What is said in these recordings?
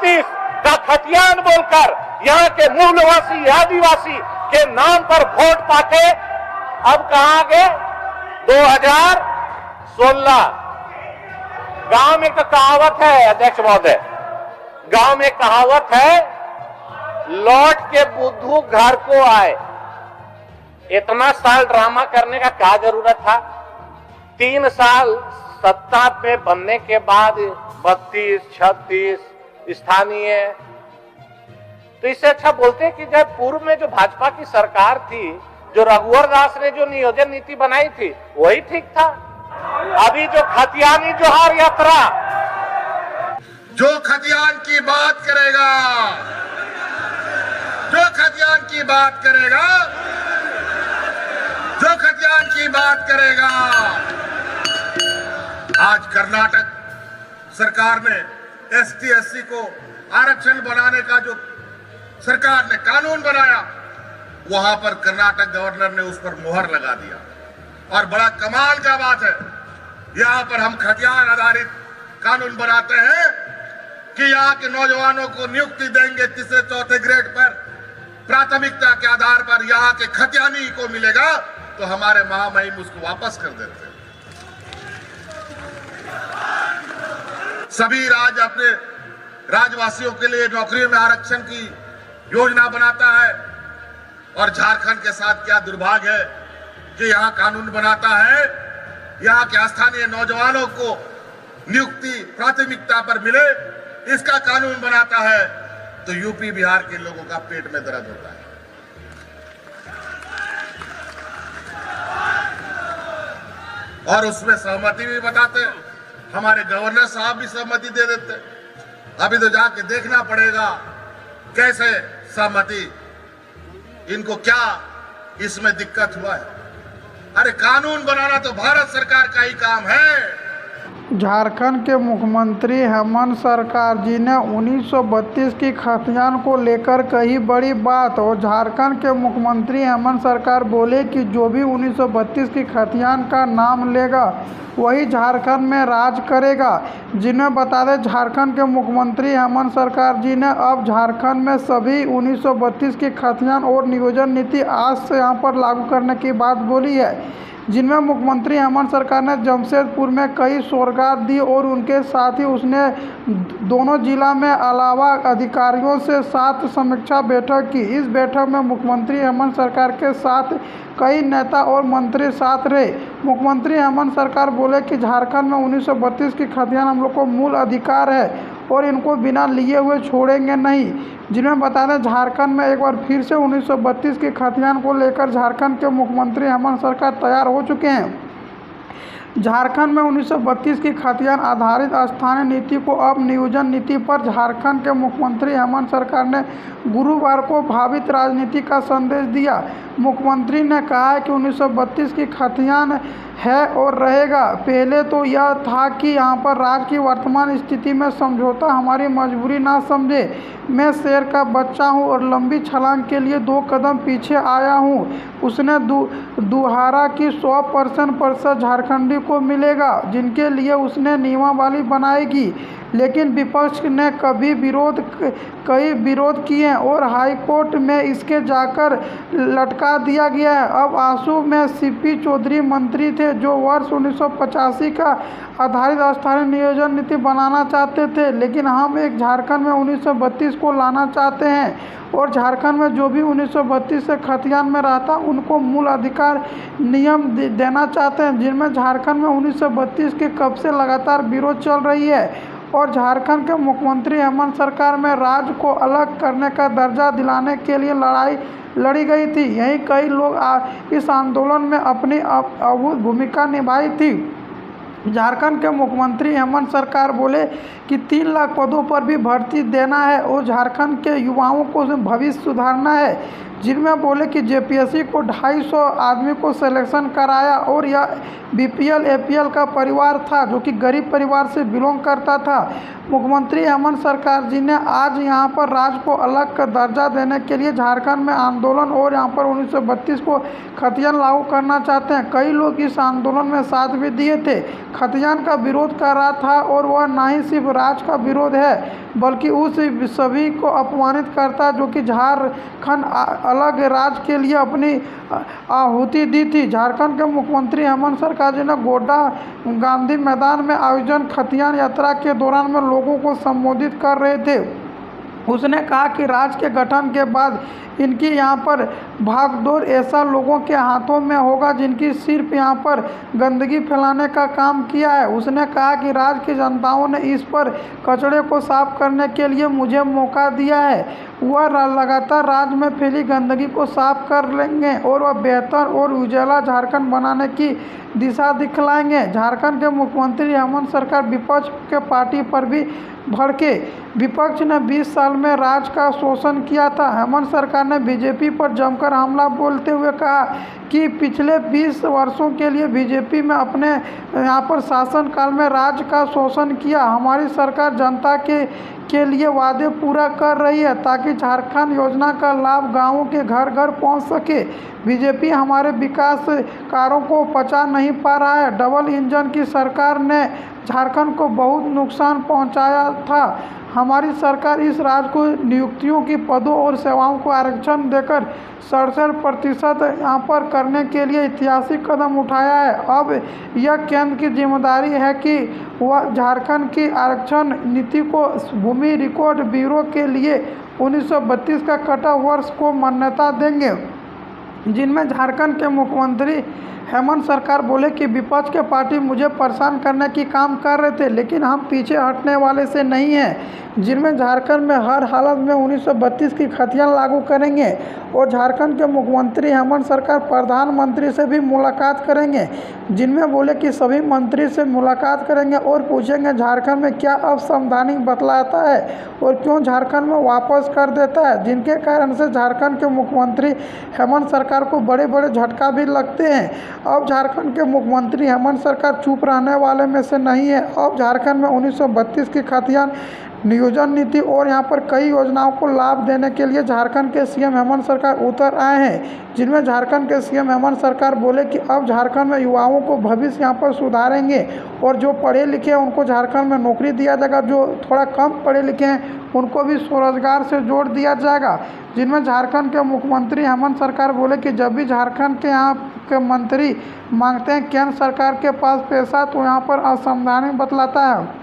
1932 का खतियान बोलकर यहाँ के मूलवासी आदिवासी के नाम पर वोट पाके अब कहां गए? 2016 गांव में तो कहावत है अध्यक्ष महोदय, गांव में कहावत है, लौट के बुद्धू घर को आए। इतना साल ड्रामा करने का क्या जरूरत था? 3 साल सत्ता पे बनने के बाद 32, 36 स्थानीय, तो इससे अच्छा बोलते कि जब पूर्व में जो भाजपा की सरकार थी, जो रघुवर दास ने जो नियोजन नीति बनाई थी, वही ठीक था। अभी जो खतियानी जोहार यात्रा, जो खतियान की बात करेगा, जो खतियान की बात करेगा, जो खतियान की बात करेगा। आज कर्नाटक सरकार ने ST SC को आरक्षण बनाने का जो सरकार ने कानून बनाया, वहां पर कर्नाटक गवर्नर ने उस पर मुहर लगा दिया। और बड़ा कमाल का बात है, यहां पर हम खतियान आधारित कानून बनाते हैं कि यहाँ के नौजवानों को नियुक्ति देंगे 3 4 ग्रेड पर, प्राथमिकता के आधार पर यहाँ के खतियानी को मिलेगा, तो हमारे महामहिम उसको वापस कर देते हैं। सभी राज्य अपने राज्यवासियों के लिए नौकरियों में आरक्षण की योजना बनाता है, और झारखंड के साथ क्या दुर्भाग्य है कि यहाँ कानून बनाता है, यहाँ के स्थानीय नौजवानों को नियुक्ति प्राथमिकता पर मिले, इसका कानून बनाता है, तो यूपी बिहार के लोगों का पेट में दर्द होता है। और उसमें सहमति भी बताते हैं, हमारे गवर्नर साहब भी सहमति दे देते। अभी तो जाके देखना पड़ेगा कैसे सहमति, इनको क्या इसमें दिक्कत हुआ है। अरे कानून बनाना तो भारत सरकार का ही काम है। झारखंड के मुख्यमंत्री हेमंत सरकार जी ने 1932 की खतियान को लेकर कही बड़ी बात, और झारखंड के मुख्यमंत्री हेमंत सरकार बोले कि जो भी 1932 की खतियान का नाम लेगा वही झारखंड में राज करेगा। जिन्हें बता दें, झारखंड के मुख्यमंत्री हेमंत सरकार जी ने अब झारखंड में सभी 1932 की खतियान और नियोजन नीति आज से यहां पर लागू करने की बात बोली है, जिनमें मुख्यमंत्री हेमंत सरकार ने जमशेदपुर में कई सौगात दी, और उनके साथ ही उसने दोनों जिला में अलावा अधिकारियों से 7 समीक्षा बैठक की। इस बैठक में मुख्यमंत्री हेमंत सरकार के साथ कई नेता और मंत्री साथ रहे। मुख्यमंत्री हेमंत सरकार बोले कि झारखंड में 1932 की खतियान हम लोग को मूल अधिकार है और इनको बिना लिए हुए छोड़ेंगे नहीं। जिन्हें बता दें, झारखंड में एक बार फिर से 1932 की खतियान को लेकर झारखंड के मुख्यमंत्री हेमंत सरकार तैयार हो चुके हैं। झारखंड में 1932 की खतियान आधारित स्थानीय नीति को अब नियोजन नीति पर झारखंड के मुख्यमंत्री हेमंत सरकार ने गुरुवार को भावित राजनीति का संदेश दिया। मुख्यमंत्री ने कहा है कि 1932 की खतियान है और रहेगा। पहले तो यह था कि यहाँ पर राज्य की वर्तमान स्थिति में समझौता हमारी मजबूरी ना समझे। मैं शेर का बच्चा हूँ और लंबी छलांग के लिए 2 कदम पीछे आया हूँ। उसने दुहारा कि 100% झारखंडी को मिलेगा, जिनके लिए उसने नियमावली बनाएगी। लेकिन विपक्ष ने कई विरोध किए और हाईकोर्ट में इसके जाकर लटका दिया गया है। अब आंसू में CP चौधरी मंत्री थे, जो वर्ष 1985 का आधारित स्थानीय नियोजन नीति बनाना चाहते थे, लेकिन हम एक झारखंड में 1932 को लाना चाहते हैं और झारखंड में जो भी 1932 से खतियान में रहता उनको मूल अधिकार नियम देना चाहते हैं, जिनमें झारखंड में 1932 के कब से लगातार विरोध चल रही है। और झारखंड के मुख्यमंत्री हेमंत सरकार में राज्य को अलग करने का दर्जा दिलाने के लिए लड़ाई लड़ी गई थी। यहीं कई लोग इस आंदोलन में अपनी अभूत भूमिका निभाई थी। झारखंड के मुख्यमंत्री हेमंत सरकार बोले कि 3 लाख पदों पर भी भर्ती देना है और झारखंड के युवाओं को भविष्य सुधारना है। जिनमें बोले कि जेपीएससी को 250 आदमी को सिलेक्शन कराया और यह बीपीएल एपीएल का परिवार था जो कि गरीब परिवार से बिलोंग करता था। मुख्यमंत्री हेमंत सरकार जी ने आज यहाँ पर राज्य को अलग का दर्जा देने के लिए झारखंड में आंदोलन और यहाँ पर 1932 को खतियान लागू करना चाहते हैं। कई लोग इस आंदोलन में साथ भी दिए थे। खतियान का विरोध कर रहा था और वह न ही सिर्फ राज्य का विरोध है बल्कि उस सभी को अपमानित करता जो कि झारखंड अलग राज्य के लिए अपनी आहुति दी थी। झारखंड के मुख्यमंत्री हेमंत सरकार जी ने गोड्डा गांधी मैदान में आयोजन खतियान यात्रा के दौरान में लोगों को संबोधित कर रहे थे। उसने कहा कि राज्य के गठन के बाद इनकी यहाँ पर भागदौड़ ऐसा लोगों के हाथों में होगा जिनकी सिर्फ यहाँ पर गंदगी फैलाने का काम किया है। उसने कहा कि राज्य की जनताओं ने इस पर कचरे को साफ करने के लिए मुझे मौका दिया है। वह लगातार राज्य में फैली गंदगी को साफ कर लेंगे और वह बेहतर और उजाला झारखंड बनाने की दिशा दिखलाएंगे। झारखंड के मुख्यमंत्री हेमंत सरकार विपक्ष के पार्टी पर भी भड़के। विपक्ष ने 20 साल में राज्य का शोषण किया था। हेमंत सरकार ने बीजेपी पर जमकर हमला बोलते हुए कहा कि पिछले 20 वर्षों के लिए बीजेपी में अपने यहाँ पर शासनकाल में राज्य का शोषण किया। हमारी सरकार जनता के लिए वादे पूरा कर रही है ताकि झारखंड योजना का लाभ गाँवों के घर घर पहुँच सके। बीजेपी हमारे विकास कार्यों को पचा नहीं पा रहा है। डबल इंजन की सरकार ने झारखंड को बहुत नुकसान पहुंचाया था। हमारी सरकार इस राज्य को नियुक्तियों की पदों और सेवाओं को आरक्षण देकर 67% यहाँ पर करने के लिए ऐतिहासिक कदम उठाया है। अब यह केंद्र की जिम्मेदारी है कि वह झारखंड की आरक्षण नीति को भूमि रिकॉर्ड ब्यूरो के लिए 1932 का कट ऑफ वर्ष को मान्यता देंगे। जिनमें झारखंड के मुख्यमंत्री हेमंत सरकार बोले कि विपक्ष के पार्टी मुझे परेशान करने की काम कर रहे थे लेकिन हम पीछे हटने वाले से नहीं हैं। जिनमें झारखंड में हर हालत में 1932 की खतियान लागू करेंगे और झारखंड के मुख्यमंत्री हेमंत सरकार प्रधानमंत्री से भी मुलाकात करेंगे। जिनमें बोले कि सभी मंत्री से मुलाकात करेंगे और पूछेंगे झारखंड में क्या असंवैधानिक बतलाता है और क्यों झारखंड में वापस कर देता है, जिनके कारण से झारखंड के मुख्यमंत्री हेमंत सरकार को बड़े बड़े झटका भी लगते हैं। अब झारखंड के मुख्यमंत्री हेमंत सरकार चुप रहने वाले में से नहीं है। अब झारखंड में 1932 की खतियान नियोजन नीति और यहाँ पर कई योजनाओं को लाभ देने के लिए झारखंड के सीएम हेमंत सरकार उतर आए हैं। जिनमें झारखंड के सीएम हेमंत सरकार बोले कि अब झारखंड में युवाओं को भविष्य यहाँ पर सुधारेंगे और जो पढ़े लिखे हैं उनको झारखंड में नौकरी दिया जाएगा, जो थोड़ा कम पढ़े लिखे हैं उनको भी स्वरोजगार से जोड़ दिया जाएगा। जिनमें झारखंड के मुख्यमंत्री हेमंत सरकार बोले कि जब भी झारखंड के यहाँ के मंत्री मांगते हैं केंद्र सरकार के पास पैसा तो यहाँ पर असंवैधानिक बतलाता है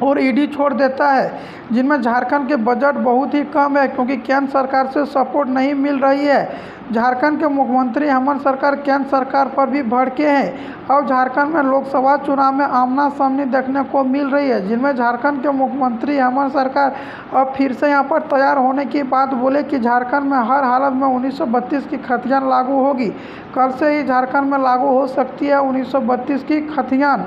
और ईडी छोड़ देता है। जिनमें झारखंड के बजट बहुत ही कम है क्योंकि केंद्र सरकार से सपोर्ट नहीं मिल रही है। झारखंड के मुख्यमंत्री हेमंत सरकार केंद्र सरकार पर भी भड़के हैं। अब झारखंड में लोकसभा चुनाव में आमना सामनी देखने को मिल रही है। जिनमें झारखंड के मुख्यमंत्री हेमंत सरकार अब फिर से यहाँ पर तैयार होने की बात बोले कि झारखंड में हर हालत में 1932 की खतियान लागू होगी। कल से ही झारखंड में लागू हो सकती है 1932 की खतियान।